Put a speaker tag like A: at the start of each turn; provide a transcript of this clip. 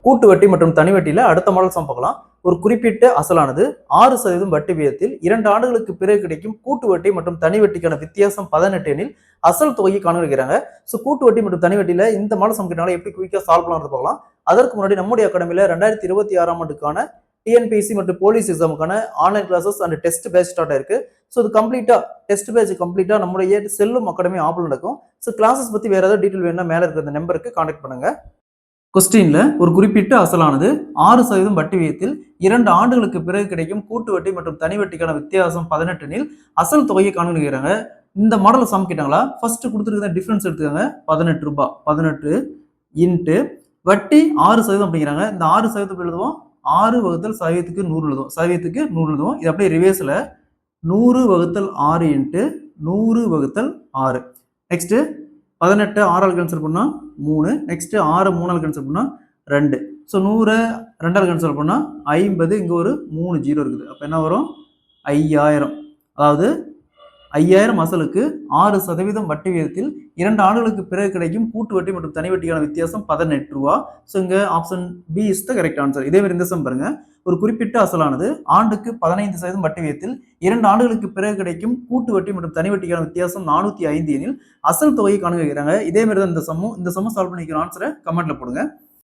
A: கூட்டு வட்டி மற்றும் தனி வட்டியில அடுத்த மாடல் சம் பார்க்கலாம். ஒரு குறிப்பிட்ட அசலானது 6% வட்டி விகிதத்தில் 2 ஆண்டுகளுக்கு பிறகு கிடைக்கும் கூட்டு வட்டி மற்றும் தனி வட்டிக்கான வித்தியாசம் 18 எனில் அசல் தொகையை காண்கிறாங்க. ஸோ கூட்டு வட்டி மற்றும் தனி வட்டியில இந்த மாடல் சம் கேட்டாலும் எப்படி குயிக்கா சால்வ் பண்ணலாம் பார்க்கலாம். அதற்கு முன்னாடி நம்முடைய அகாடமியில 2026ஆம் ஆண்டுக்கான டிஎன்பிஎஸ்சி மற்றும் போலீஸ் எக்ஸாமுக்கான online classes and test batch start ஆயிருக்கு. ஸோ இது கம்ப்ளீட்டா டெஸ்ட் பேட்ச் கம்ப்ளீட்டா நம்முடைய செல்லும் அகாடமி ஆப்பில் நடக்கும். ஸோ கிளாஸஸ் பத்தி வேற ஏதாவது டீட்டெயில் வேணும்னா மேல இருக்கிற நம்பருக்கு கான்டாக்ட் பண்ணுங்க. கொஸ்டின்ல ஒரு குறிப்பிட்ட அசலானது 6% வட்டி விகிதத்தில் 2 ஆண்டுகளுக்கு பிறகு கிடைக்கும் கூட்டு வட்டி மற்றும் தனி வட்டிக்கான வித்தியாசம் 18 எனில் அசல் தொகையை காண்கிறாங்க. இந்த மாடல் சம் கேட்டாங்களா? ஃபர்ஸ்ட் கொடுத்துருக்க டிஃபரன்ஸ் எடுத்துக்கோங்க. 18 ரூபாய் 18 இன்ட்டு வட்டி 6% அப்படிங்கிறாங்க. இந்த 6% எழுதுவோம். 6 வகுத்தல் சதவீதத்துக்கு 100 எழுதுவோம். சதவீதத்துக்கு 100 எழுதுவோம். இது அப்படியே ரிவேர்ஸ்ல 100 வகுத்தல் 6 இன்ட்டு 100 வகுத்தல் 6. நெக்ஸ்ட் 18 6ஆல் கேன்சல் பண்ணா 3. நெக்ஸ்ட் 6 3ஆல் கேன்சல் பண்ணா 2. ஸோ 100 2ஆல் கேன்சல் பண்ணா 50. இங்கே ஒரு 3 0 இருக்குது. அப்போ என்ன வரும்? 5000. அதாவது 5000 அசலுக்கு 6% வட்டி விகிதத்தில் 2 ஆண்டுகளுக்கு பிறகு கிடைக்கும் கூட்டு வட்டி மற்றும் தனி வட்டிக்கான வித்தியாசம் 18 ரூபா. ஸோ இங்கே option B is the correct answer. இதே மாதிரி இந்த சம் பாருங்க. ஒரு குறிப்பிட்ட அசலானது ஆண்டுக்கு 15% வட்டி விகிதத்தில் 2 ஆண்டுகளுக்கு பிறகு கிடைக்கும் கூட்டு வட்டி மற்றும் தனி வட்டிக்கான வித்தியாசம் 405 எனில் அசல் தொகையை காண்கிறாங்க. இதே மாதிரி தான் இந்த சம்மு சால்வ் பண்ணிக்கிற ஆன்சரை கமெண்ட்ல போடுங்க.